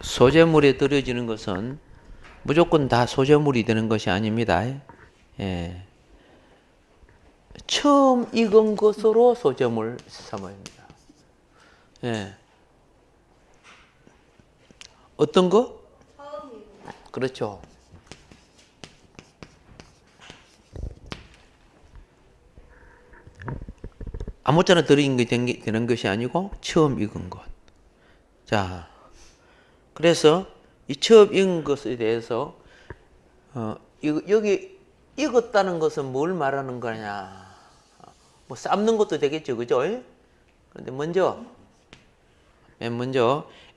소재물에 들여지는 것은 무조건 다 소재물이 되는 것이 아닙니다. 예. 처음 익은 것으로 소재물 삼아야 합니다. 예. 어떤 거? 그렇죠. 아무렇게나 들어있는 게 되는 것이 아니고 처음 익은 것. 자, 그래서 이 처음 익은 것에 대해서 여기 익었다는 것은 뭘 말하는 거냐? 뭐 삶는 것도 되겠죠, 그죠? 그런데 먼저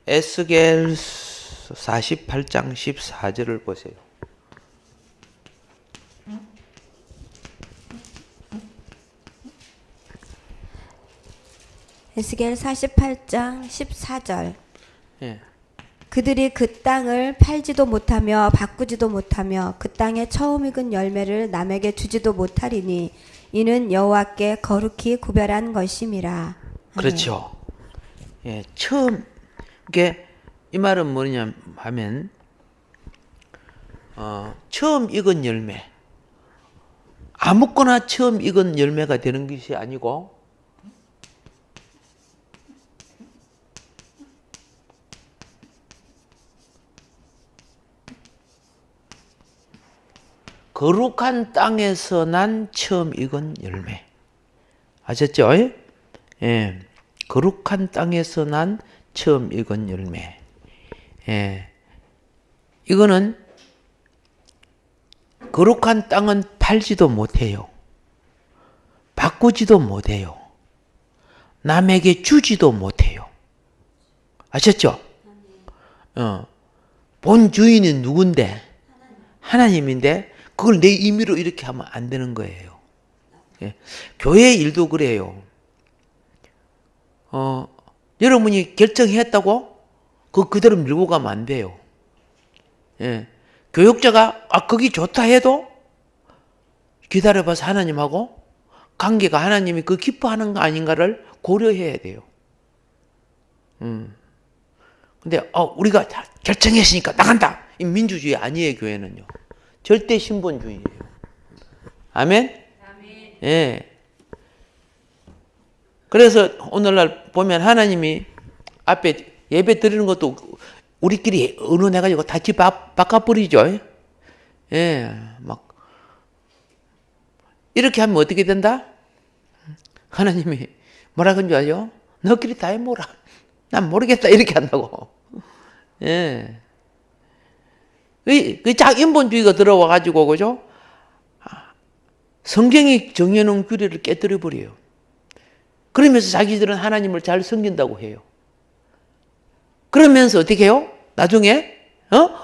에스겔 48장 14절을 보세요. 에스겔 48장 14절. 예. 그들이 그 땅을 팔지도 못하며 바꾸지도 못하며 그 땅에 처음 익은 열매를 남에게 주지도 못하리니 이는 여호와께 거룩히 구별한 것임이라. 그렇죠. 예, 처음 이게 이 말은 뭐냐 하면 처음 익은 열매, 아무거나 처음 익은 열매가 되는 것이 아니고 거룩한 땅에서 난 처음 익은 열매. 아셨죠? 예. 거룩한 땅에서 난 처음 익은 열매. 예. 이거는 거룩한 땅은 팔지도 못해요. 바꾸지도 못해요. 남에게 주지도 못해요. 아셨죠? 본 주인은 누군데? 하나님인데 그걸 내 임의로 이렇게 하면 안 되는 거예요. 예. 교회 일도 그래요. 여러분이 결정했다고 그대로 밀고 가면 안 돼요. 예. 교육자가 거기 좋다 해도 기다려봐서 하나님하고 관계가 하나님이 그 기뻐하는 거 아닌가를 고려해야 돼요. 근데 우리가 결정했으니까 나간다. 이 민주주의 아니에요, 교회는요. 절대 신본주의예요. 아멘? 예. 그래서 오늘날 보면 하나님이 앞에 예배 드리는 것도 우리끼리 의논해가지고 다 집 바꿔버리죠. 예. 막. 이렇게 하면 어떻게 된다? 하나님이 뭐라 그런 줄 알죠? 너끼리 다 해보라. 난 모르겠다. 이렇게 한다고. 예. 그 인본주의가 들어와가지고, 그죠? 성경이 정해놓은 규례를 깨뜨려버려요. 그러면서 자기들은 하나님을 잘 섬긴다고 해요. 그러면서 어떻게 해요? 나중에,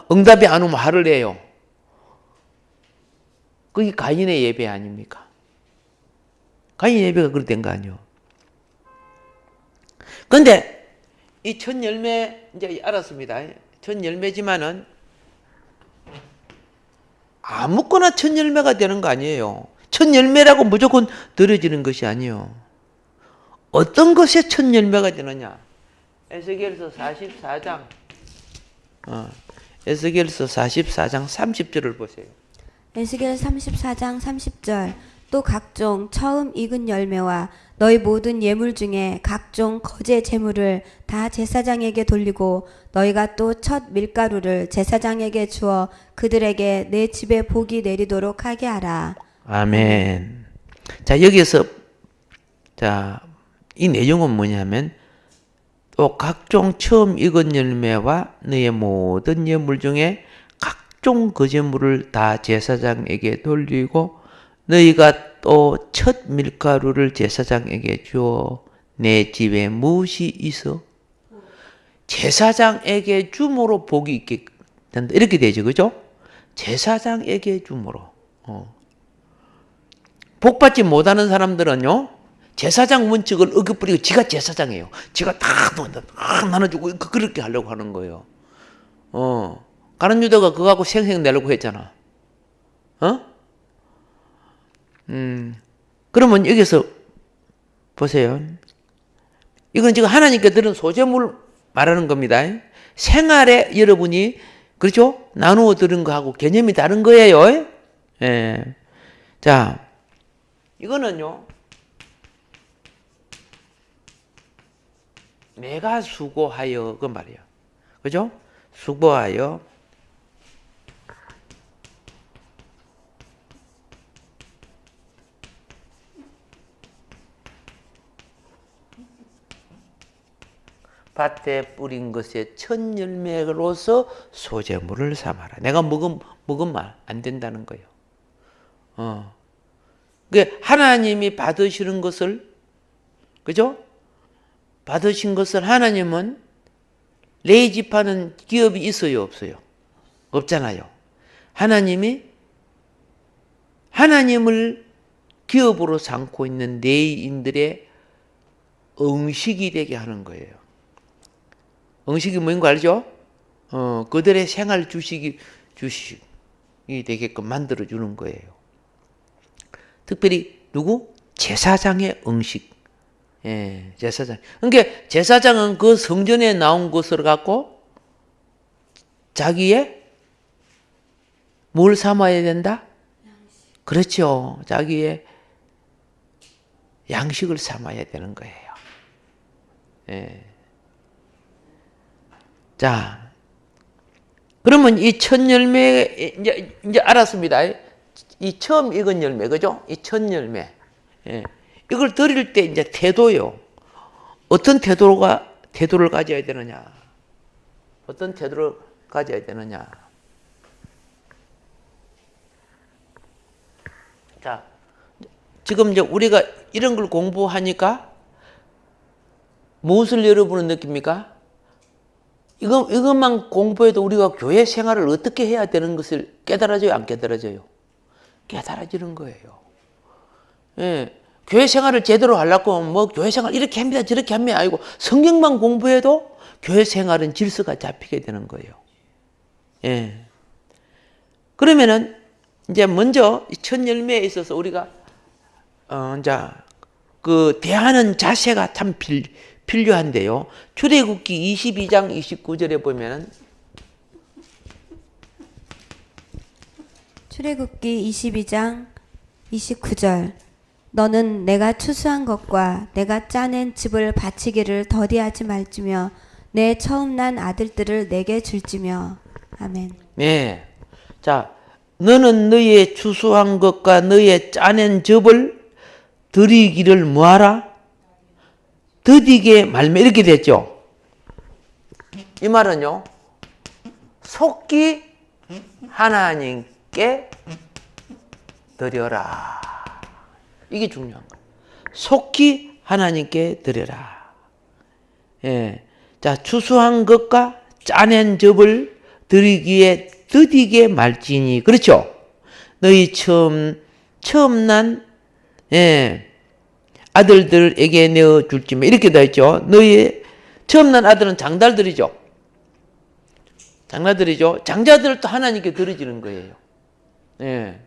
응답이 안 오면 화를 내요. 그게 가인의 예배 아닙니까? 가인 예배가 그렇게 된 거 아니에요. 그런데 이 첫 열매, 이제 알았습니다. 첫 열매지만은 아무거나 첫 열매가 되는 거 아니에요. 첫 열매라고 무조건 들어지는 것이 아니에요. 어떤 것에 첫 열매가 되느냐? 에스겔서 44장 에스겔서 44장 30절을 보세요. 에스겔 34장 30절. 또 각종 처음 익은 열매와 너희 모든 예물 중에 각종 거제 제물을 다 제사장에게 돌리고 너희가 또 첫 밀가루를 제사장에게 주어 그들에게 내 집에 복이 내리도록 하게 하라. 아멘. 자, 여기서 이 내용은 뭐냐면 또 각종 처음 익은 열매와 너의 모든 예물 중에 각종 거제물을 다 제사장에게 돌리고 너희가 또 첫 밀가루를 제사장에게 주어 내 집에 무엇이 있어? 제사장에게 줌으로 복이 있게 된다. 이렇게 되죠. 그죠? 제사장에게 줌으로. 복 받지 못하는 사람들은요, 제사장 원칙을 어겨버리고 지가 제사장이에요. 지가 다 나눠주고 그렇게 하려고 하는 거예요. 가룟 유다가 그거 갖고 생색 내려고 했잖아. 그러면 여기서 보세요. 이건 지금 하나님께 드린 소재물 말하는 겁니다. 생활에 여러분이 그렇죠? 나누어 들은 거하고 개념이 다른 거예요. 예. 자, 이거는요. 내가 수고하여 그 말이야. 그죠? 수고하여 밭에 뿌린 것의 첫 열매로서 소재물을 삼아라. 내가 먹으면 안 된다는 거예요. 그 하나님이 받으시는 것을, 그죠? 받으신 것을 하나님은 레이집하는 기업이 있어요, 없어요? 없잖아요. 하나님이 하나님을 기업으로 삼고 있는 레이인들의 응식이 되게 하는 거예요. 응식이 뭐인 거 알죠? 그들의 생활 주식이 되게끔 만들어주는 거예요. 특별히 누구? 제사장의 응식. 예, 제사장. 그러니까 제사장은 그 성전에 나온 것을 갖고 자기의 뭘 삼아야 된다? 그렇죠. 자기의 양식을 삼아야 되는 거예요. 예. 자, 그러면 이 첫 열매, 이제 알았습니다. 이 처음 익은 열매, 그죠? 이 첫 열매. 예. 이걸 드릴 때 이제 태도요. 어떤 태도를 가져야 되느냐? 어떤 태도를 가져야 되느냐? 자, 지금 이제 우리가 이런 걸 공부하니까 무엇을 여러분은 느낍니까? 이것만 공부해도 우리가 교회 생활을 어떻게 해야 되는 것을 깨달아져요? 안 깨달아져요? 깨달아지는 거예요. 예. 교회 생활을 제대로 하려고 뭐 교회 생활 이렇게 합니다, 저렇게 합니다. 아니고 성경만 공부해도 교회 생활은 질서가 잡히게 되는 거예요. 예. 그러면은 이제 먼저 첫 열매에 있어서 우리가 이제 그 대하는 자세가 참 필요한데요. 출애굽기 22장 29절에 보면은 출애굽기 22장 29절 너는 내가 추수한 것과 내가 짜낸 즙을 바치기를 더디하지 말지며 내 처음 난 아들들을 내게 줄지며. 아멘. 네. 자, 너는 너의 추수한 것과 너의 짜낸 즙을 드리기를 뭐하라? 더디게 말며 이렇게 됐죠. 이 말은요. 속기 하나님께 드려라. 이게 중요한 거예요. 속히 하나님께 드려라. 예. 자, 추수한 것과 짜낸 즙을 드리기에 더디게 말지니. 그렇죠? 너희 처음 난, 아들들에게 내어 줄지며. 이렇게 돼 있죠. 너희 처음 난 아들은 장달들이죠. 장자들이죠. 장자들도 하나님께 드려지는 거예요. 예.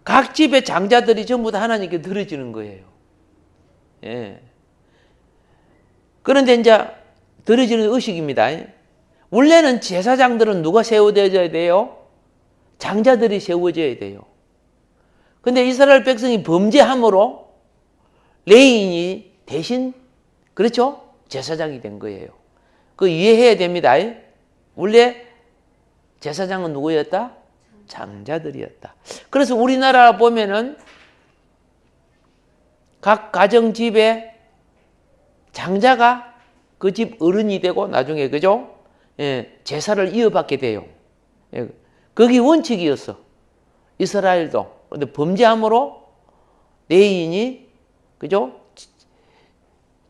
각 집의 장자들이 전부 다 하나님께 드려지는 거예요. 예. 그런데 이제 드려지는 의식입니다. 원래는 제사장들은 누가 세워져야 돼요? 장자들이 세워져야 돼요. 근데 이스라엘 백성이 범죄함으로 레위인이 대신 그렇죠? 제사장이 된 거예요. 그 이해해야 됩니다. 원래 제사장은 누구였다? 장자들이었다. 그래서 우리나라 보면은 각 가정 집에 장자가 그 집 어른이 되고 나중에 그죠? 예, 제사를 이어받게 돼요. 예, 그게 원칙이었어. 이스라엘도. 그런데 범죄함으로 레위인이 그죠?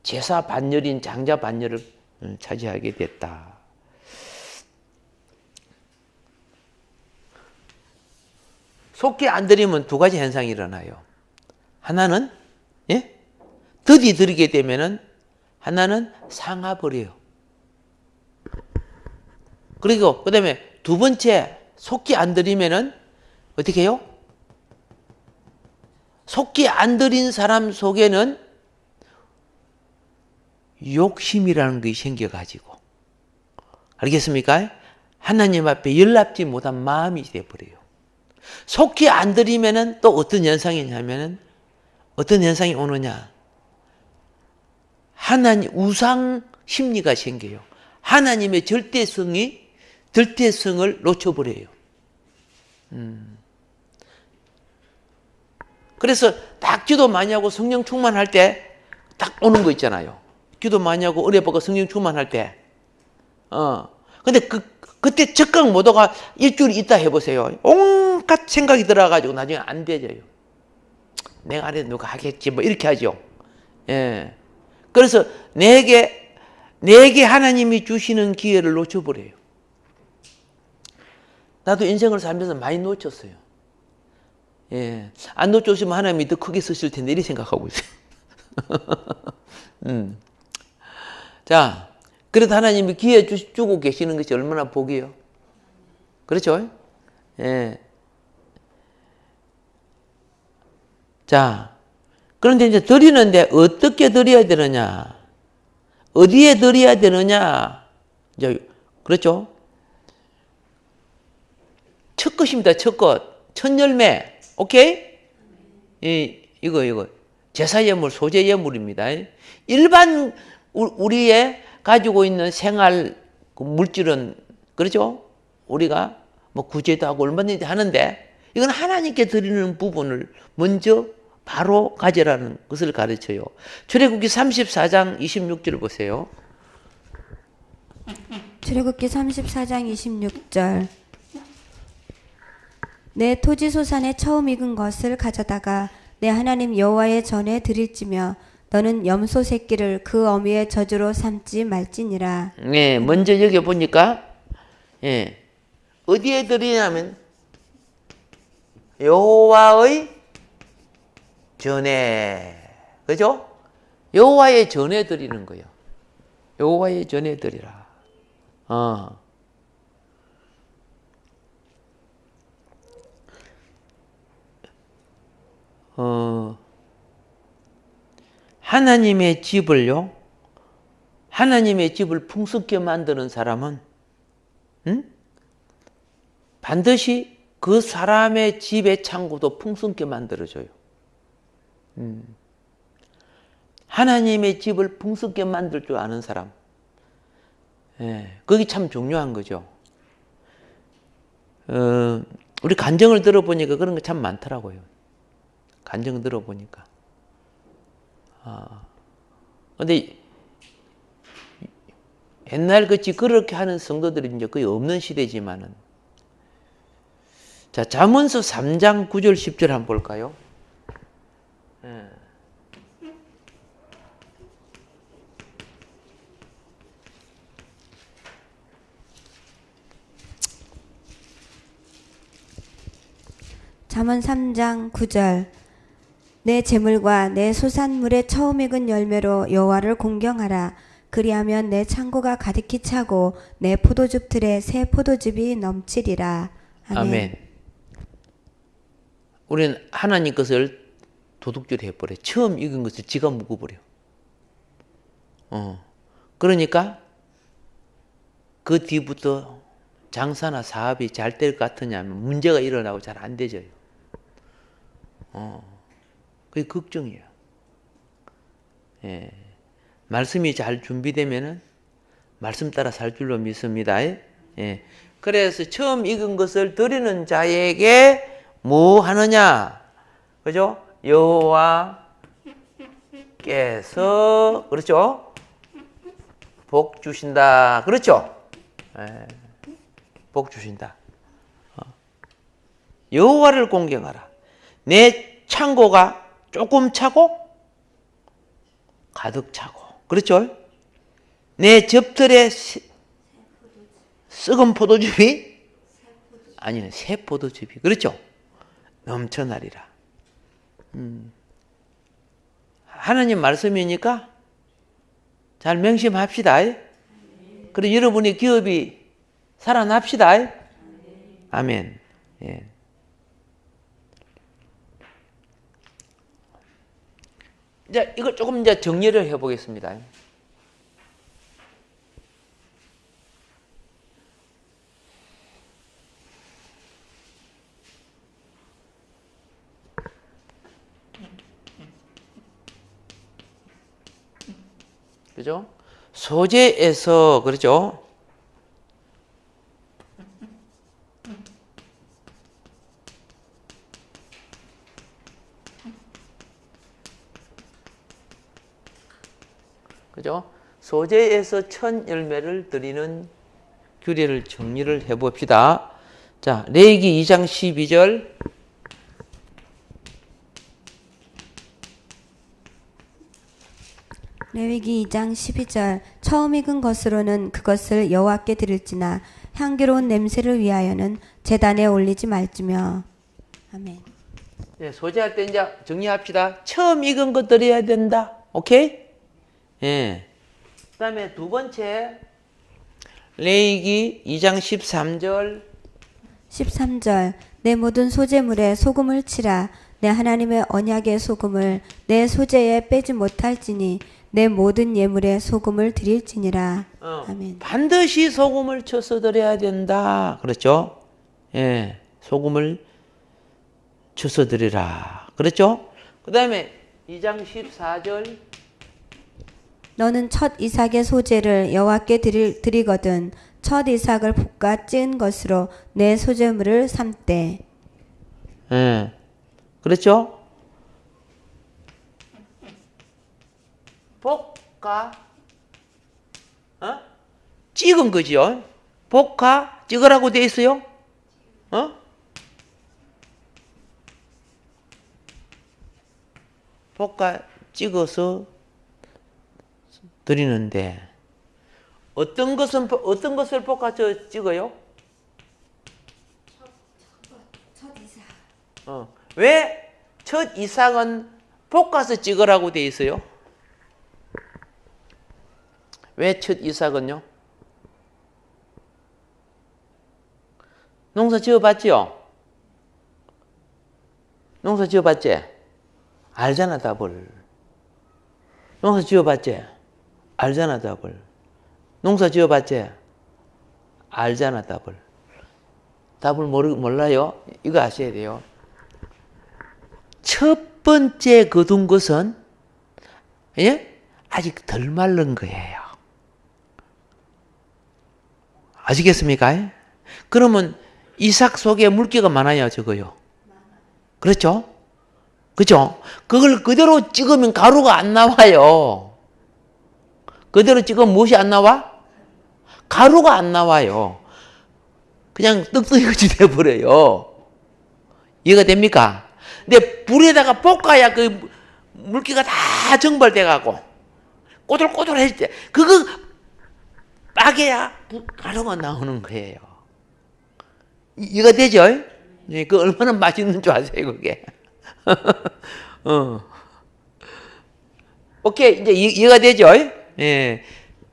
제사 반열인 장자 반열을 차지하게 됐다. 속기 안 드리면 두 가지 현상이 일어나요. 하나는 더디 드리게 되면은 하나는 상하버려요. 그리고 그다음에 두 번째 속기 안 드리면은 어떻게 해요? 속기 안 드린 사람 속에는 욕심이라는 것이 생겨가지고 알겠습니까? 하나님 앞에 연락지 못한 마음이 돼버려요. 속히 안 드리면은 또 어떤 현상이냐면은 어떤 현상이 오느냐. 하나님 우상 심리가 생겨요. 하나님의 절대성을 놓쳐버려요. 그래서 딱 기도 많이 하고 성령 충만할 때 딱 오는 거 있잖아요. 기도 많이 하고 은혜 받고 성령 충만할 때. 근데 그때 적극 못 오가 일주일 있다 해보세요. 온갖 생각이 들어가지고 나중에 안 되져요. 내가 안에 누가 하겠지 뭐 이렇게 하죠. 예. 그래서 내게 하나님이 주시는 기회를 놓쳐버려요. 나도 인생을 살면서 많이 놓쳤어요. 예. 안 놓쳤으면 하나님이 더 크게 쓰실 텐데 이렇게 생각하고 있어요. 자, 그래도 하나님이 기회 주고 계시는 것이 얼마나 복이에요. 그렇죠? 예. 자, 그런데 이제 드리는데 어떻게 드려야 되느냐? 어디에 드려야 되느냐? 이제 그렇죠? 첫 것입니다. 첫 것. 첫 열매. 오케이? 이거. 제사 예물, 소재 예물입니다. 일반 우리의 가지고 있는 생활 물질은 그렇죠? 우리가 뭐 구제도 하고 얼마든지 하는데 이건 하나님께 드리는 부분을 먼저 바로 가져라는 것을 가르쳐요. 출애굽기 34장 26절 보세요. 출애굽기 34장 26절. 내 토지소산에 처음 익은 것을 가져다가 내 하나님 여호와의 전에 드릴지며 너는 염소 새끼를 그 어미의 저주로 삼지 말지니라. 네, 먼저 여기 보니까 예, 어디에 드리냐면 여호와의 전에, 그죠? 여호와의 전에 드리는 거예요. 여호와의 전에 드리라. 하나님의 집을요, 하나님의 집을 풍성케 만드는 사람은, 반드시 그 사람의 집의 창고도 풍성케 만들어줘요. 하나님의 집을 풍성케 만들 줄 아는 사람. 예, 그게 참 중요한 거죠. 우리 간증을 들어보니까 그런 거 참 많더라고요. 간증 들어보니까. 근데 옛날 같이 그렇게 하는 성도들이 이제 거의 없는 시대지만은. 자, 잠언서 3장 9절 10절 한번 볼까요? 잠언 3장 9절. 내 재물과 내 소산물의 처음 익은 열매로 여호와를 공경하라. 그리하면 내 창고가 가득히 차고 내 포도즙 틀에 새 포도즙이 넘치리라. 아멘. 아멘. 우리는 하나님 것을 도둑질 해버려. 처음 익은 것을 지가 묵어버려. 그러니까 그 뒤부터 장사나 사업이 잘 될 것 같으냐면 문제가 일어나고 잘 안 되져요. 그게 걱정이에요. 예. 말씀이 잘 준비되면은 말씀 따라 살 줄로 믿습니다. 예. 그래서 처음 익은 것을 드리는 자에게 뭐 하느냐? 그죠? 여호와께서 그렇죠? 복 주신다. 그렇죠? 예. 복 주신다. 여호와를 공경하라. 내 창고가 조금 차고 가득 차고, 그렇죠? 내 즙틀에 썩은 포도즙이 아니네, 새 포도즙이, 그렇죠? 넘쳐나리라. 하나님 말씀이니까 잘 명심합시다. 그리고 여러분의 기업이 살아납시다. 아멘. 예. 이제 이걸 조금 이제 정리를 해보겠습니다. 그죠? 소재에서, 그렇죠? 그죠? 소재에서 첫 열매를 드리는 규례를 정리를 해봅시다. 자, 레위기 2장 12절. 레위기 2장 12절 처음 익은 것으로는 그것을 여호와께 드릴지나 향기로운 냄새를 위하여는 제단에 올리지 말지며. 아멘. 네, 소재할 때 이제 정리합시다. 처음 익은 것 드려야 된다. 오케이? 예. 그 다음에 두 번째, 레위기 2장 13절. 13절 내 모든 소재물에 소금을 치라. 내 하나님의 언약의 소금을 내 소재에 빼지 못할지니 내 모든 예물에 소금을 드릴지니라. 아멘. 반드시 소금을 쳐서 드려야 된다. 그렇죠? 예. 소금을 쳐서 드리라. 그렇죠? 그 다음에 2장 14절. 너는 첫 이삭의 소재를 여호와께 드리거든 첫 이삭을 볶아 찐 것으로 내 소재물을 삼되. 예. 그렇죠? 볶아, 찍은 거죠. 볶아, 찍으라고 돼 있어요. 볶아, 찍어서 드리는데, 어떤 것을 볶아서 찍어요? 첫 이삭. 왜 첫 이삭은 볶아서 찍으라고 돼 있어요? 왜 첫 이삭은요? 농사 지어봤지요? 농사 지어봤지? 알잖아, 답을. 농사 지어봤지? 알잖아, 답을. 농사 지어봤지? 알잖아, 답을. 답을 몰라요? 이거 아셔야 돼요. 첫 번째 거둔 것은, 예? 아직 덜 마른 거예요. 아시겠습니까? 그러면 이삭 속에 물기가 많아요, 적어요? 그렇죠? 그죠? 그걸 그대로 찍으면 가루가 안 나와요. 그대로 찍으면 무엇이 안 나와? 가루가 안 나와요. 그냥 떡떡이같이 돼버려요. 이해가 됩니까? 근데 불에다가 볶아야 그 물기가 다 정발돼가고 꼬들꼬들해질 때 그거 빠개야 가루가 나오는 거예요. 이해가 되죠? 네, 그 얼마나 맛있는 줄 아세요, 그게? 오케이, 이제 이해가 되죠? 예.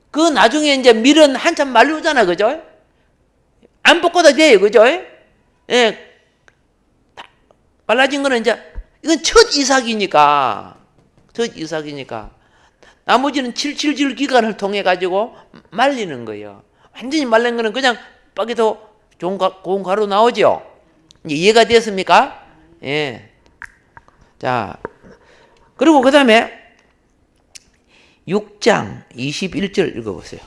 그 나중에 이제 밀은 한참 말르잖아, 그죠? 안 볶아도 돼요, 그죠? 예. 말라진 거는 이제, 이건 첫 이삭이니까, 나머지는 7질 기간을 통해가지고 말리는 거예요. 완전히 말린 거는 그냥 빠개도 고운 가루 나오죠? 이제 이해가 됐습니까? 예. 자, 그리고 그 다음에 6장 21절 읽어보세요.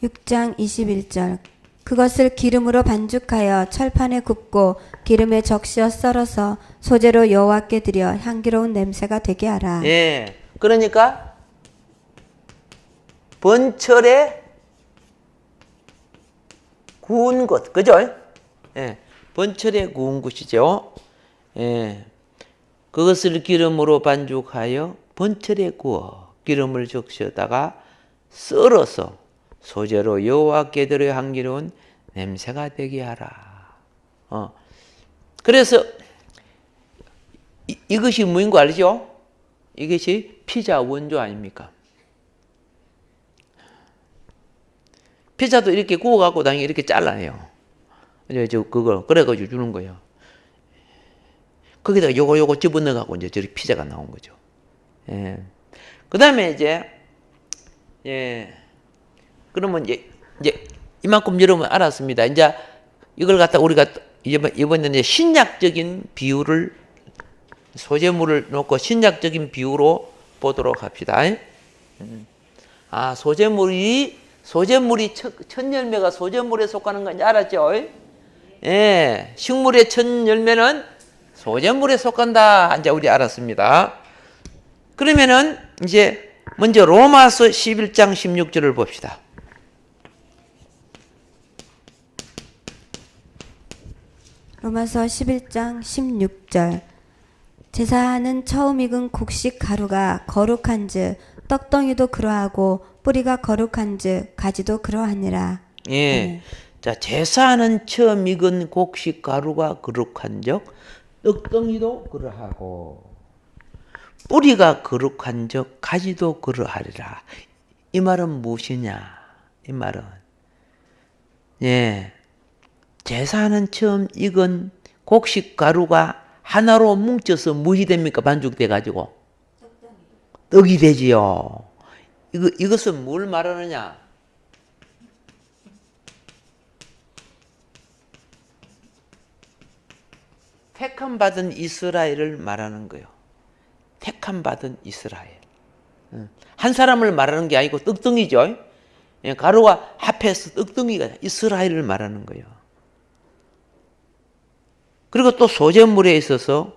6장 21절 그것을 기름으로 반죽하여 철판에 굽고 기름에 적셔 썰어서 소재로 여호와께 드려 향기로운 냄새가 되게 하라. 예. 그러니까 번철에 구운 것, 그죠? 예. 번철에 구운 것이죠. 예. 그것을 기름으로 반죽하여 번철에 구워 기름을 적셔다가 썰어서 소재로 여호와께 드려 향기로운 냄새가 되게 하라. 그래서 이것이 뭐인 거 알죠? 이것이 피자 원조 아닙니까? 피자도 이렇게 구워갖고 당연히 이렇게 잘라내요. 그걸 그래가지고 주는 거예요. 거기다가 요거 집어넣어갖고 이제 저렇게 피자가 나온 거죠. 예. 그 다음에 예. 그러면 이제 이만큼 여러분 알았습니다. 이제 이걸 갖다 우리가 이번에 이제 신약적인 비유를 소재물을 놓고 신약적인 비유로 보도록 합시다. 아, 소재물이 첫 열매가 소재물에 속하는 건지 알았죠? 예, 식물의 첫 열매는 소재물에 속한다. 이제 우리 알았습니다. 그러면은 이제 먼저 로마서 11장 16절을 봅시다. 로마서 11장 16절. 제사하는 처음 익은 곡식 가루가 거룩한즉 떡덩이도 그러하고 뿌리가 거룩한즉 가지도 그러하니라. 예. 자, 제사하는 처음 익은 곡식 가루가 거룩한즉 떡덩이도 그러하고 뿌리가 거룩한즉 가지도 그러하리라. 이 말은 무엇이냐? 이 말은 예. 제사하는 처음 익은 곡식 가루가 하나로 뭉쳐서 무엇이 됩니까? 반죽돼 가지고 떡이 되지요. 이것은 뭘 말하느냐? 택함 받은 이스라엘을 말하는 거예요. 택함 받은 이스라엘. 한 사람을 말하는 게 아니고 떡덩이죠. 가루가 합해서 떡덩이가 이스라엘을 말하는 거예요. 그리고 또 소재물에 있어서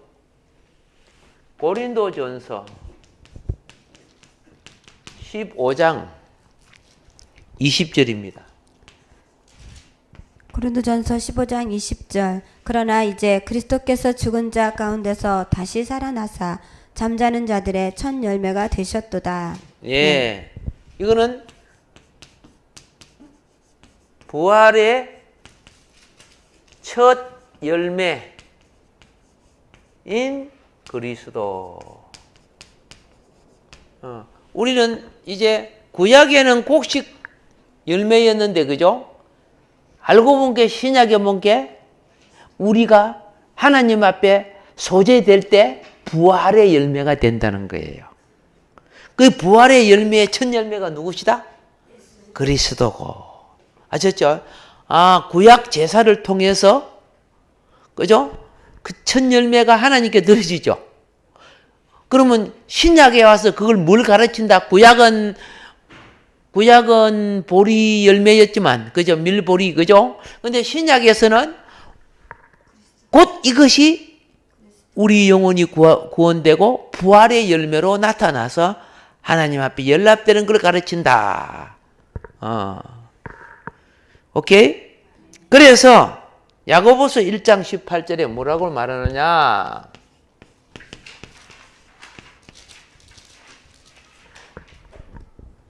고린도전서 15장 20절입니다. 고린도전서 15장 20절. 그러나 이제 그리스도께서 죽은 자 가운데서 다시 살아나사 잠자는 자들의 첫 열매가 되셨도다. 예. 이거는 부활의 첫 열매인 그리스도. 우리는 이제 구약에는 곡식 열매였는데, 그죠? 알고 본 게 신약에 본 게 우리가 하나님 앞에 소재될 때 부활의 열매가 된다는 거예요. 그 부활의 열매의 첫 열매가 누구시다? 그리스도고. 아셨죠? 아, 구약 제사를 통해서, 그죠? 그 첫 열매가 하나님께 드려지죠. 그러면 신약에 와서 그걸 뭘 가르친다? 구약은 보리 열매였지만, 그죠? 밀보리, 그죠? 근데 신약에서는 곧 이것이 우리 영혼이 구원되고 부활의 열매로 나타나서 하나님 앞에 연락되는 걸 가르친다. 오케이? 그래서 야고보서 1장 18절에 뭐라고 말하느냐?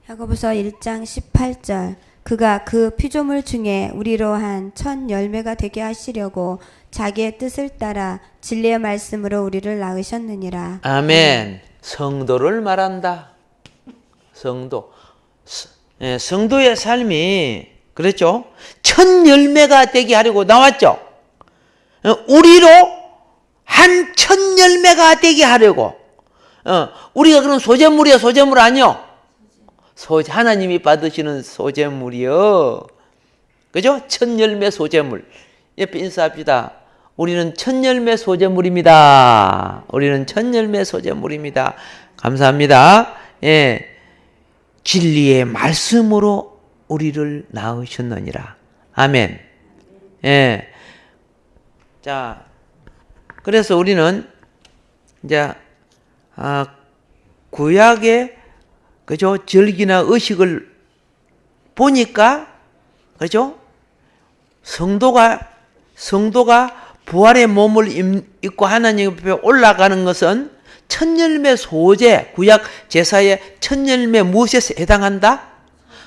야고보서 1장 18절. 그가 그 피조물 중에 우리로 한 첫 열매가 되게 하시려고 자기의 뜻을 따라 진리의 말씀으로 우리를 낳으셨느니라. 아멘. 성도를 말한다. 성도. 성도의 삶이, 그랬죠? 첫 열매가 되게 하려고 나왔죠? 우리로 한 첫 열매가 되게 하려고. 우리가 그럼 소재물이야, 소재물 아니요? 하나님이 받으시는 소재물이요. 그죠? 첫 열매 소재물. 옆에 인사합시다. 우리는 첫 열매 소재물입니다. 우리는 첫 열매 소재물입니다. 감사합니다. 예. 진리의 말씀으로 우리를 낳으셨느니라. 아멘. 예. 자, 그래서 우리는 이제 구약의, 그죠? 절기나 의식을 보니까, 그죠? 성도가 부활의 몸을 입고 하나님 앞에 올라가는 것은 첫 열매 소재, 구약 제사의 첫 열매 무엇에 해당한다?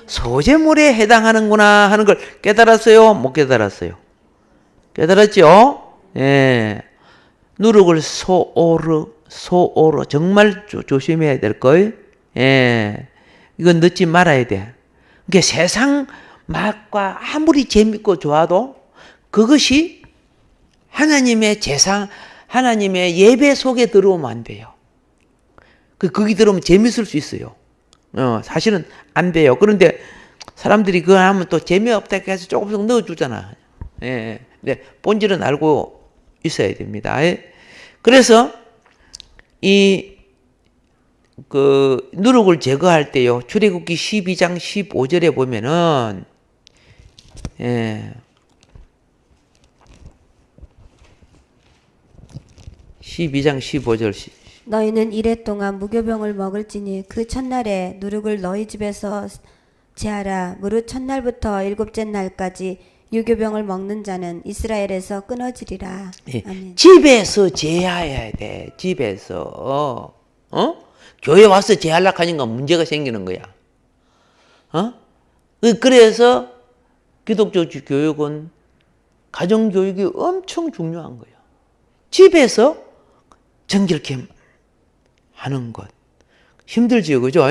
소재물에 해당하는구나 하는 걸 깨달았어요? 못 깨달았어요? 깨달았죠? 예. 누룩을 소오르 정말 조심해야 될 거예요. 예. 이건 넣지 말아야 돼. 그러니까 세상 맛과 아무리 재밌고 좋아도 그것이 하나님의 하나님의 예배 속에 들어오면 안 돼요. 거기 들어오면 재밌을 수 있어요. 사실은 안 돼요. 그런데 사람들이 그거 하면 또 재미없다 해서 조금씩 넣어주잖아. 예. 근데 본질은 알고 있어야 됩니다. 예. 그래서 그 누룩을 제거할 때요. 출애굽기 12장 15절에 보면은 예. 12장 15절 너희는 이레 동안 무교병을 먹을지니 그 첫날에 누룩을 너희 집에서 제하라. 무릇 첫날부터 일곱째 날까지 유교병을 먹는 자는 이스라엘에서 끊어지리라. 예. 아멘. 집에서 제하해야 돼. 집에서 교회 와서 제하려고 하니까 문제가 생기는 거야. 그래서 기독교 교육은 가정교육이 엄청 중요한 거예요. 집에서 정결케 하는 것. 힘들지요, 그죠?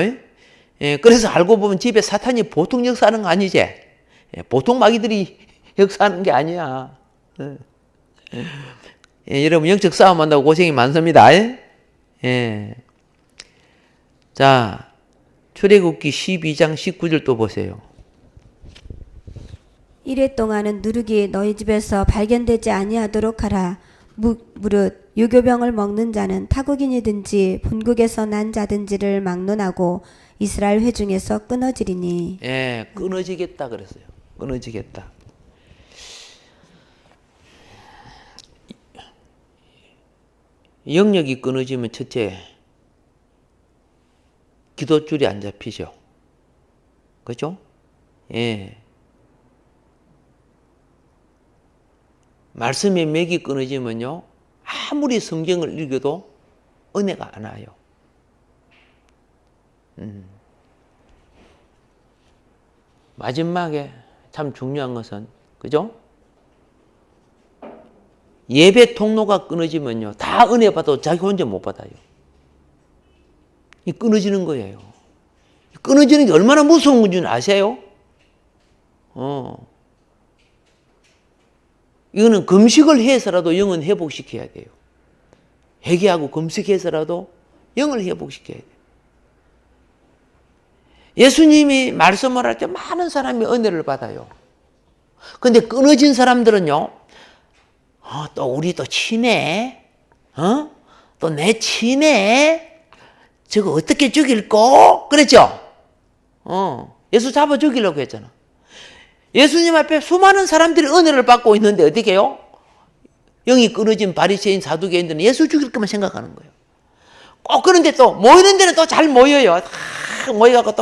예, 그래서 알고 보면 집에 사탄이 보통 역사하는 거 아니지? 예, 보통 마귀들이 역사하는 게 아니야. 예, 여러분 영적 싸움 한다고 고생이 많습니다. 예. 자, 출애굽기 12장 19절 또 보세요. 이레 동안은 누룩이 너희 집에서 발견되지 아니하도록 하라. 무릇 유교병을 먹는 자는 타국인이든지 본국에서 난 자든지를 막론하고 이스라엘 회중에서 끊어지리니. 예, 끊어지겠다 그랬어요. 끊어지겠다. 영역이 끊어지면 첫째 기도줄이 안 잡히죠. 그죠? 예. 말씀의 맥이 끊어지면요, 아무리 성경을 읽어도 은혜가 안 와요. 마지막에 참 중요한 것은, 그죠? 예배 통로가 끊어지면요, 다 은혜 받아도 자기 혼자 못 받아요. 이 끊어지는 거예요. 끊어지는 게 얼마나 무서운 건지 아세요? 이거는 금식을 해서라도 영은 회복시켜야 돼요. 회개하고 금식해서라도 영을 회복시켜야 돼요. 예수님이 말씀을 할 때 많은 사람이 은혜를 받아요. 근데 끊어진 사람들은요, 또 우리 또 친해? 또 내 친해? 저거 어떻게 죽일꼬? 그랬죠? 예수 잡아 죽이려고 했잖아. 예수님 앞에 수많은 사람들이 은혜를 받고 있는데 어떻게 해요? 영이 끊어진 바리새인 사두개인들은 예수 죽일 것만 생각하는 거예요. 꼭 그런데 또 모이는 데는 또 잘 모여요. 다 모여갖고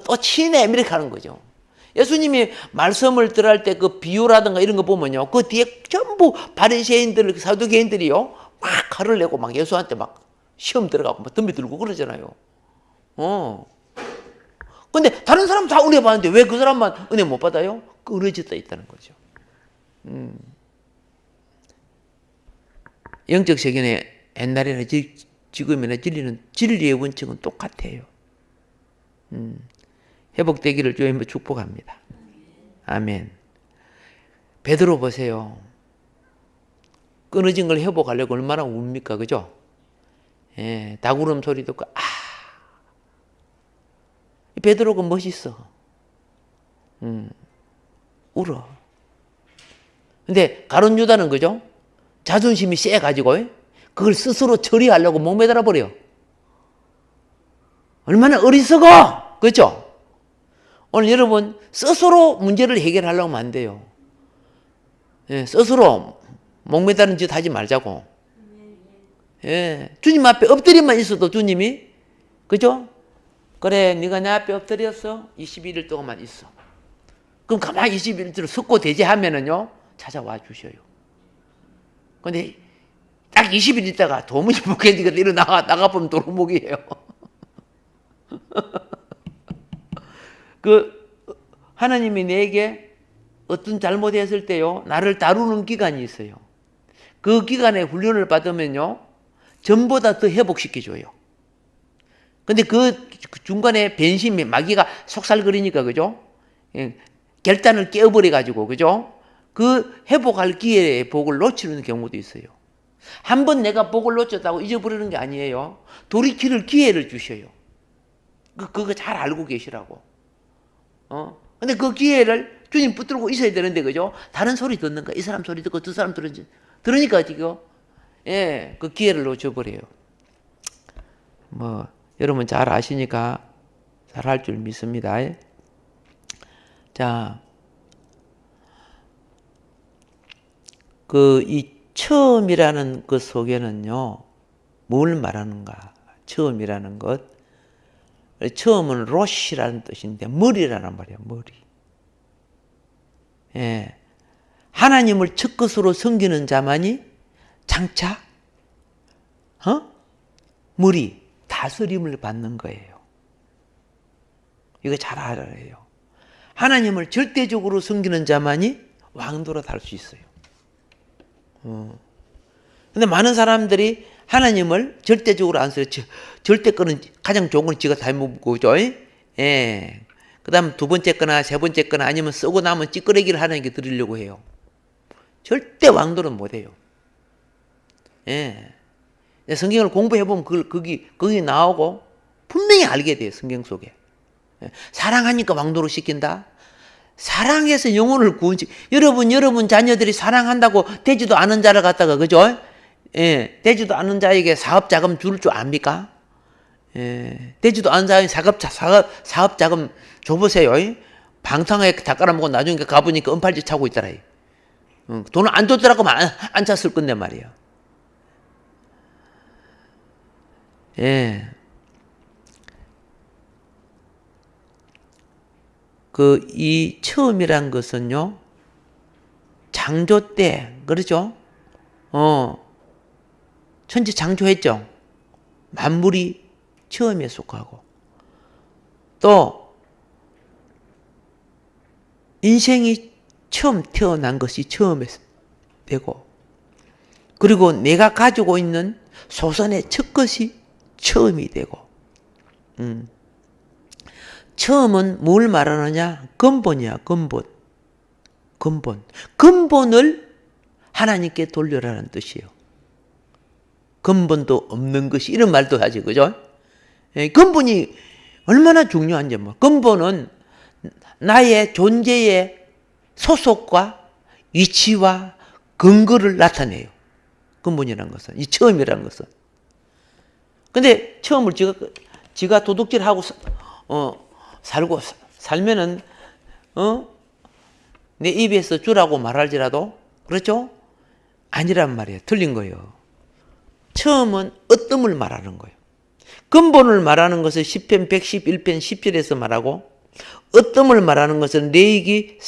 또 친해 이렇게 하는 거죠. 예수님이 말씀을 들을 때 그 비유라든가 이런 거 보면요, 그 뒤에 전부 바리새인들, 사두개인들이요, 막 화를 내고 막 예수한테 막 시험 들어가고 막 덤비 들고 그러잖아요. 근데 다른 사람 다 은혜 받는데 왜 그 사람만 은혜 못 받아요? 끊어졌다 있다는 거죠. 영적 세계에 옛날에나 지금이나 진리의 원칙은 똑같아요. 회복되기를 주님으로 축복합니다. 아멘. 베드로 보세요. 끊어진 걸 회복하려고 얼마나 웁니까, 그죠? 예, 다구름 소리 듣고 베드로가 멋있어. 울어. 근데 가룟 유다는 그죠? 자존심이 세가지고 그걸 스스로 처리하려고 목매달아 버려. 얼마나 어리석어! 그죠? 오늘 여러분 스스로 문제를 해결하려고 하면 안 돼요. 예, 스스로 목매다는 짓 하지 말자고. 예, 주님 앞에 엎드리만 있어도 주님이, 그죠? 그래, 네가 내 앞에 엎드렸어? 21일 동안만 있어. 그럼 가만히 21일 석고 대제하면은요, 찾아와 주셔요. 근데 딱 20일 있다가 도무지 못 견디고 나가보면 도루묵이에요. 하나님이 내게 어떤 잘못했을 때요, 나를 다루는 기간이 있어요. 그 기간에 훈련을 받으면요, 전보다 더 회복시켜줘요. 근데 그 중간에 변심이, 마귀가 속살거리니까, 그죠? 결단을 깨어버려가지고, 그죠? 그 회복할 기회의 복을 놓치는 경우도 있어요. 한번 내가 복을 놓쳤다고 잊어버리는 게 아니에요. 돌이킬 기회를 주셔요. 그거 잘 알고 계시라고. 근데 그 기회를 주님 붙들고 있어야 되는데, 그죠? 다른 소리 듣는가? 이 사람 소리 듣고 두 사람 들으니까 지금, 예, 그 기회를 놓쳐버려요. 뭐 여러분 잘 아시니까 잘 할 줄 믿습니다. 자, 이 처음이라는 것 속에는요, 뭘 말하는가? 처음이라는 것. 처음은 로시라는 뜻인데, 머리라는 말이야, 머리. 예. 하나님을 첫 것으로 섬기는 자만이 장차, 머리, 다스림을 받는 거예요. 이거 잘 알아야 해요. 하나님을 절대적으로 섬기는 자만이 왕노릇 할 수 있어요. 근데 많은 사람들이 하나님을 절대적으로 안 써요. 절대 거는 가장 좋은 건 지가 다 먹고, 그죠? 예. 그 다음 두 번째 거나 세 번째 거나 아니면 쓰고 나면 찌끄레기를 하나님께 드리려고 해요. 절대 왕도는 못 해요. 예. 성경을 공부해보면 거기 나오고 분명히 알게 돼요. 성경 속에. 사랑하니까 왕도로 시킨다? 사랑해서 영혼을 구원시, 여러분 자녀들이 사랑한다고 되지도 않은 자를 갖다가, 그죠? 예, 되지도 않은 자에게 사업 자금 줄 줄 압니까? 예, 되지도 않은 자에게 사업 자금 줘보세요. 방탕하게 다 깔아먹고 나중에 가보니까 은팔찌 차고 있더라. 돈을 안 줬더라고 안 찼을 건데 말이야. 예. 이 처음이란 것은요, 창조 때, 그렇죠? 천지 창조했죠? 만물이 처음에 속하고, 또, 인생이 처음 태어난 것이 처음에 되고, 그리고 내가 가지고 있는 소선의 첫 것이 처음이 되고, 처음은 뭘 말하느냐? 근본이야, 근본. 근본을 하나님께 돌려라는 뜻이에요. 근본도 없는 것이, 이런 말도 하지, 그죠? 근본이 얼마나 중요한지, 근본은 나의 존재의 소속과 위치와 근거를 나타내요. 근본이라는 것은, 이 처음이라는 것은. 근데 처음을 지가 도둑질하고, 살면은, 내 입에서 주라고 말할지라도, 그렇죠? 아니란 말이에요. 틀린 거예요. 처음은 어뜸을 말하는 거예요. 근본을 말하는 것은 시편 111편 10절에서 말하고, 어뜸을 말하는 것은 예레미야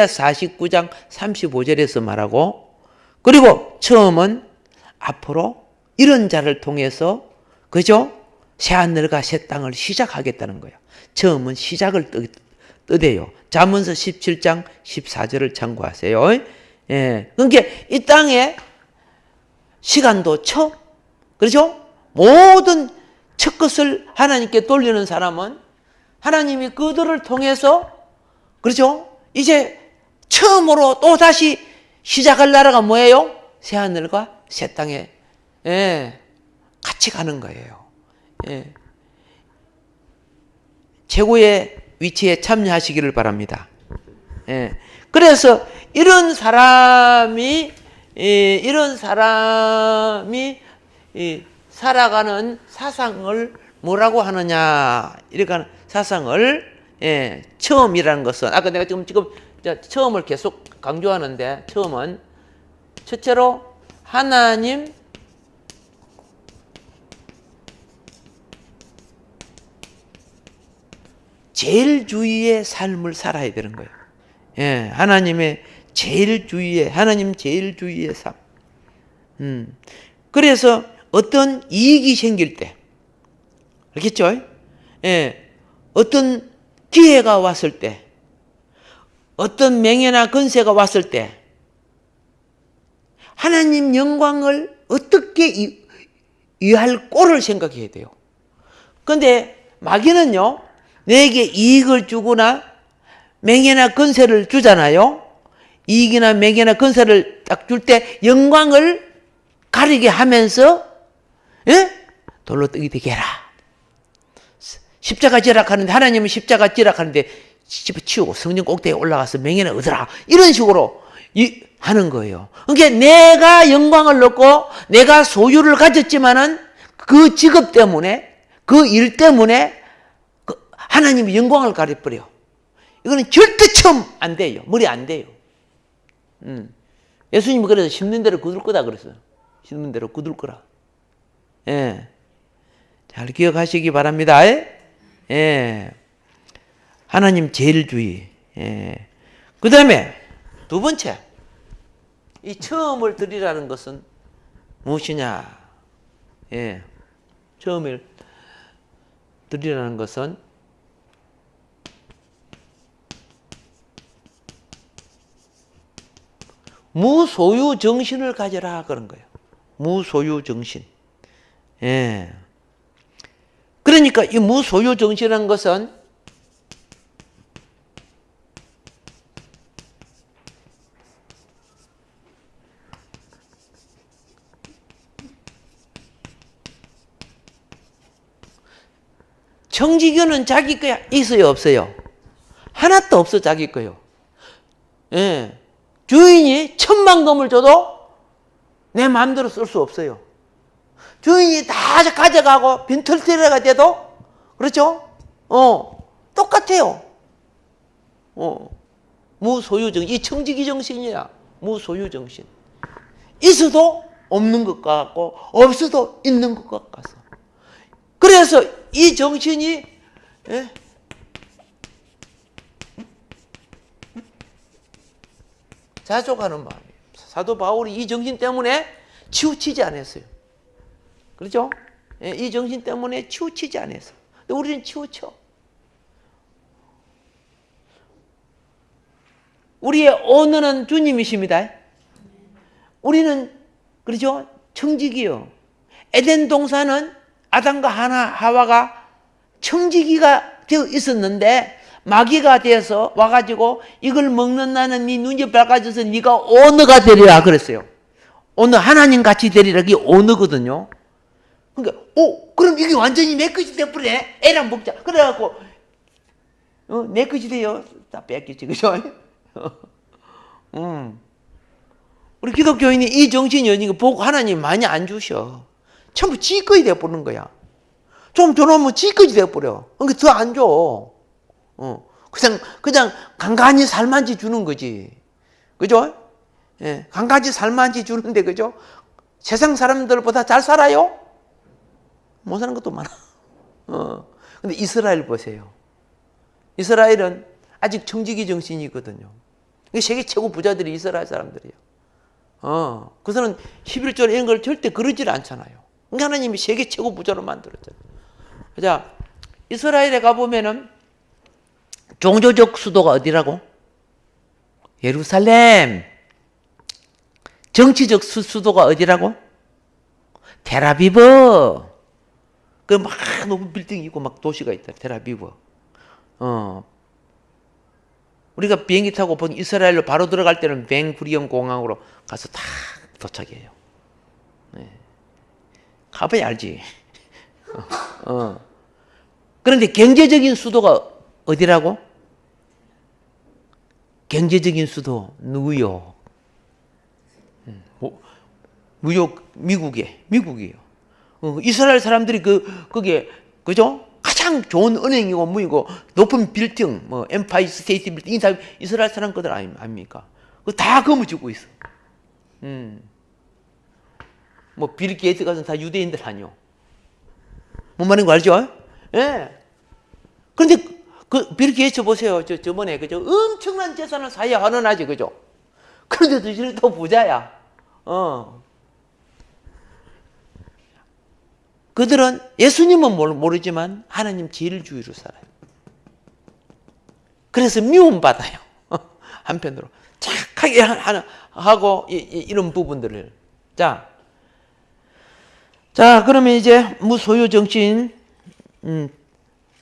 49장 35절에서 말하고, 그리고 처음은 앞으로 이런 자를 통해서, 그죠? 새하늘과 새 땅을 시작하겠다는 거예요. 처음은 시작을 뜻해요. 잠언서 17장 14절을 참고하세요. 예. 그러니까 이 땅에 시간도 처음, 그렇죠? 모든 첫 것을 하나님께 돌리는 사람은 하나님이 그들을 통해서, 그렇죠? 이제 처음으로 또 다시 시작할 나라가 뭐예요? 새하늘과 새 땅에, 예, 같이 가는 거예요. 예. 최고의 위치에 참여하시기를 바랍니다. 예. 그래서 이런 사람이 살아가는 사상을 뭐라고 하느냐? 이렇게 사상을, 예, 처음이라는 것은, 아까 내가 지금 처음을 계속 강조하는데, 처음은 첫째로 하나님 제일 주위의 삶을 살아야 되는 거예요. 예, 하나님 제일 주위의 삶. 그래서 어떤 이익이 생길 때, 알겠죠? 예, 어떤 기회가 왔을 때, 어떤 명예나 권세가 왔을 때, 하나님 영광을 어떻게 이해할 꼴을 생각해야 돼요. 그런데 마귀는요, 내게 이익을 주거나 명예나 권세를 주잖아요. 이익이나 명예나 권세를 딱 줄 때 영광을 가리게 하면서, 예? 돌로 떡이 되게 해라. 십자가 지락하는데, 하나님은 십자가 지락하는데 집어치우고 성령 꼭대기에 올라가서 명예나 얻으라. 이런 식으로 하는 거예요. 그러니까 내가 영광을 얻고 내가 소유를 가졌지만은 그 직업 때문에, 그 일 때문에 하나님의 영광을 가려버려. 이거는 절대 처음 안 돼요. 머리 안 돼요. 예수님이 그래서 심는 대로 굳을 거다 그랬어요. 심는 대로 굳을 거라. 예. 잘 기억하시기 바랍니다. 예. 하나님 제일주의. 예. 그 다음에 두 번째. 이 처음을 드리라는 것은 무엇이냐? 예. 처음을 드리라는 것은 무소유 정신을 가져라 그런 거예요. 무소유 정신. 예. 그러니까 이 무소유 정신이라는 것은 청지교는 자기 거 있어요, 없어요? 하나도 없어, 자기 거요. 예. 주인이 1,000만 금을 줘도 내 마음대로 쓸 수 없어요. 주인이 다 가져가고 빈털터리가 돼도, 그렇죠? 똑같아요. 무소유정신. 이 청지기 정신이야. 무소유정신. 있어도 없는 것 같고, 없어도 있는 것 같아서. 그래서 이 정신이, 예? 자족하는 마음이에요. 사도 바울이 이 정신 때문에 치우치지 않았어요. 그렇죠? 예, 이 정신 때문에 치우치지 않았어요. 근데 우리는 치우쳐. 우리의 오너는 주님이십니다. 우리는, 그렇죠? 청지기요. 에덴 동산은 아담과 하와가 청지기가 되어 있었는데 마귀가 되어서 와가지고 이걸 먹는 나는 네 눈이 밝아져서 네가 오너가 되리라 그랬어요. 오너 하나님 같이 되리라. 그게 오너거든요. 그러니까 그럼 이게 완전히 내 것이 돼버리네. 애랑 먹자. 그래갖고 내 것이 돼요. 다 뺏겼지, 그죠? 우리 기독교인이 이 정신이 아니고 보고 하나님 많이 안 주셔. 전부 지 것이 돼버리는 거야. 좀 줘놓으면 지 것이 돼버려. 그러니까 더 안 줘. 그냥 간간히 살만지 주는 거지. 그죠? 예, 간간히 살만지 주는데, 그죠? 세상 사람들보다 잘 살아요? 못 사는 것도 많아. 근데 이스라엘 보세요. 이스라엘은 아직 청지기 정신이거든요. 세계 최고 부자들이 이스라엘 사람들이에요. 그들은 11조나 이런 걸 절대 그러질 않잖아요. 하나님이 세계 최고 부자로 만들었잖아요. 자, 이스라엘에 가보면은 종교적 수도가 어디라고? 예루살렘. 정치적 수도가 어디라고? 텔아비브. 그 막 높은 빌딩이 있고 막 도시가 있다. 텔아비브. 우리가 비행기 타고 본 이스라엘로 바로 들어갈 때는 벤구리온 공항으로 가서 다 도착해요. 네. 가봐야 알지. 그런데 경제적인 수도가 어디라고? 경제적인 수도 뉴욕. 뉴욕 미국이에요. 이스라엘 사람들이 그게 그죠? 가장 좋은 은행이고 뭐이고 높은 빌딩 뭐 엠파이 스테이트 빌딩 이스라엘 사람 거들 아닙니까? 그 다 거머쥐고 있어. 뭐 빌 게이츠 같은 다 유대인들 아니요. 뭔 말인 거 알죠? 예. 그런데 그 빌 게이츠 보세요. 저번에 그죠? 엄청난 재산을 사야하는 아지 그죠? 그런데도 저리 또 부자야. 그들은 예수님은 모르지만 하나님 제일주의로 살아요. 그래서 미움받아요. 한편으로 착하게 하고 이런 부분들을. 자, 그러면 이제 무소유 정신.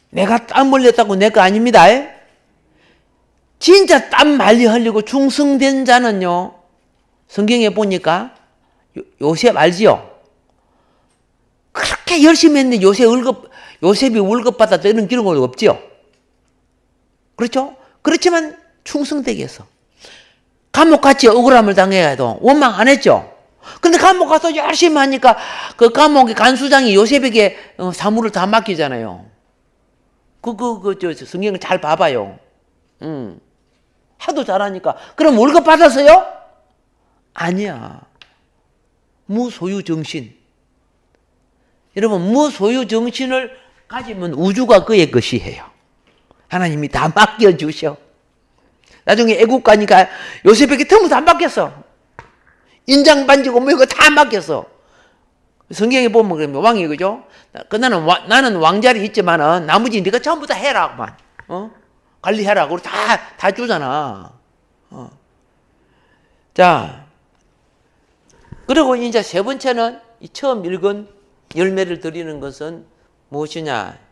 내가 땀 흘렸다고 내 거 아닙니다. 진짜 땀 많이 흘리고 충성된 자는요. 성경에 보니까 요셉 알지요? 그렇게 열심히 했는데 요셉이 월급 받았다 이런 기록은 없지요? 그렇죠? 그렇지만 충성되게 했어. 감옥같이 억울함을 당해도 원망 안 했죠? 근데 감옥 가서 열심히 하니까 그 감옥의 간수장이 요셉에게 사물을 다 맡기잖아요. 성경을 잘 봐봐요. 하도 잘하니까. 그럼 월급 받았어요? 아니야. 무소유 정신. 여러분, 무소유 정신을 가지면 우주가 그의 것이에요. 하나님이 다 맡겨주셔. 나중에 애국 가니까 요셉에게 전부 다 맡겼어. 인장 반지고 뭐 이거 다 맡겼어. 성경에 보면 왕이 그죠? 나는 왕자리 있지만은 나머지 네가 전부 다 해라. 관리해라. 그리고 다 주잖아. 자, 그리고 이제 세 번째는 이 처음 읽은 열매를 드리는 것은 무엇이냐?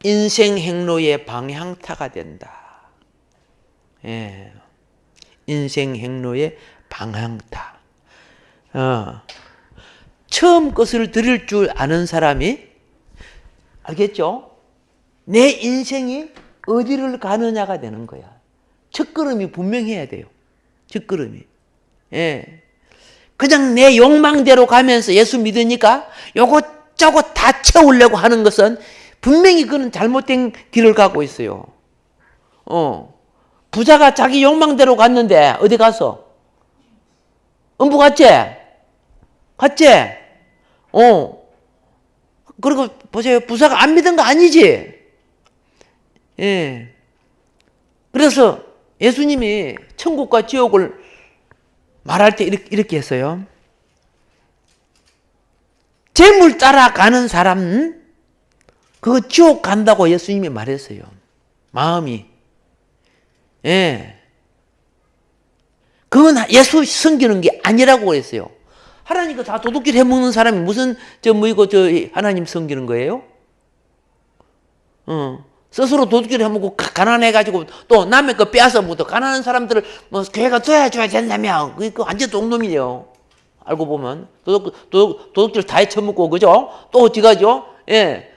인생 행로의 방향타가 된다. 예. 인생 행로의 방향타. 처음 것을 드릴 줄 아는 사람이, 알겠죠? 내 인생이 어디를 가느냐가 되는 거야. 첫걸음이 분명해야 돼요. 첫걸음이. 예. 그냥 내 욕망대로 가면서 예수 믿으니까 요것저것 다 채우려고 하는 것은 분명히 그는 잘못된 길을 가고 있어요. 부자가 자기 욕망대로 갔는데 어디 가서? 음부 갔지? 갔지? 그리고 보세요. 부자가 안 믿은 거 아니지? 예. 그래서 예수님이 천국과 지옥을 말할 때 이렇게 했어요. 재물 따라가는 사람, 그거 지옥 간다고 예수님이 말했어요. 마음이. 예. 그건 예수 섬기는 게 아니라고 그랬어요. 하나님과 다 도둑질 해먹는 사람이 무슨, 하나님 섬기는 거예요? 스스로 도둑질 해먹고 가난해가지고 또 남의 거 빼앗아 먹고 가난한 사람들을 교회가 줘야 된다며. 그거 완전 똥놈이에요. 알고 보면. 도둑질 다 해쳐먹고, 그죠? 또 지가죠? 예.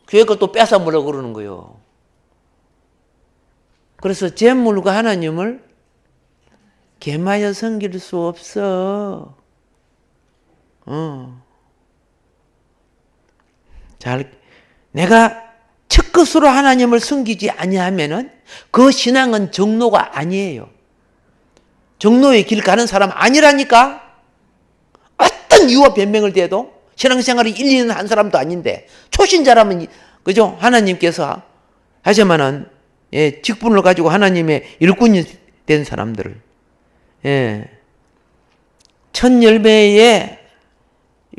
교회 거 또 뺏어 먹으려고 그러는 거예요. 그래서 재물과 하나님을 겸하여 섬길 수 없어. 내가 첫 것으로 하나님을 섬기지 아니하면은 그 신앙은 정로가 아니에요. 정로의 길 가는 사람 아니라니까. 어떤 이유와 변명을 대도 신앙생활이 1, 2년 한 사람도 아닌데 초신자라면 그죠? 하나님께서 하지만은 예, 직분을 가지고 하나님의 일꾼이 된 사람들을 예, 첫 열매의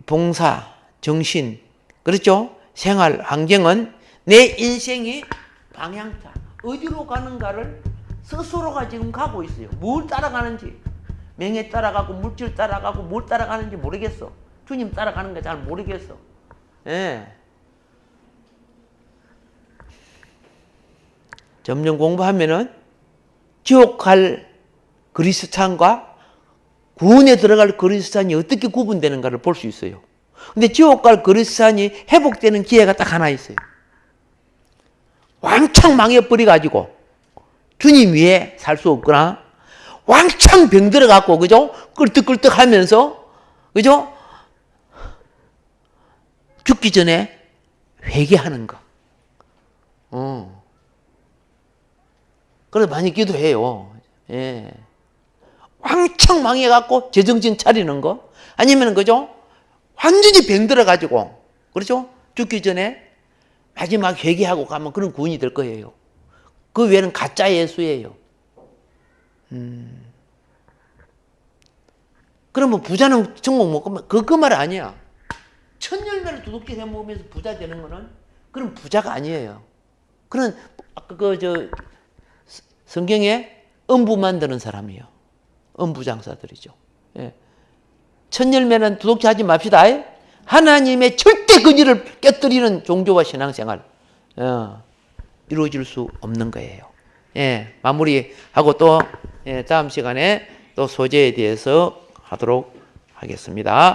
봉사, 정신, 그렇죠? 생활 환경은 내 인생의 방향타, 어디로 가는가를 스스로가 지금 가고 있어요. 뭘 따라가는지, 명예 따라가고 물질 따라가고 뭘 따라가는지 모르겠어. 주님 따라가는 거 잘 모르겠어. 예. 점점 공부하면은 지옥 갈 그리스도인과 구원에 들어갈 그리스도인이 어떻게 구분되는가를 볼 수 있어요. 근데 지옥 갈 그리스도인이 회복되는 기회가 딱 하나 있어요. 왕창 망해버려가지고 주님 위에 살 수 없거나 왕창 병들어갖고 그죠? 끌떡끌떡 하면서 그죠? 죽기 전에 회개하는 거. 그래서 많이 기도해요. 예. 왕창 망해갖고 제정신 차리는 거. 아니면 그죠? 완전히 병들어가지고 그렇죠? 죽기 전에 마지막 회개하고 가면 그런 구원이 될 거예요. 그 외에는 가짜 예수예요. 그러면 부자는 천국 못 가면 그 말 아니야. 첫 열매를 도둑질 해 먹으면서 부자 되는 거는 그런 부자가 아니에요. 그런 아까 성경에 음부 만드는 사람이에요. 음부 장사들이죠. 예. 첫 열매는 도둑질하지 맙시다. 하나님의 절대 권위를 깨뜨리는 종교와 신앙생활 이루어질 수 없는 거예요. 예, 마무리하고 또 다음 시간에 또 소재에 대해서 하도록 하겠습니다.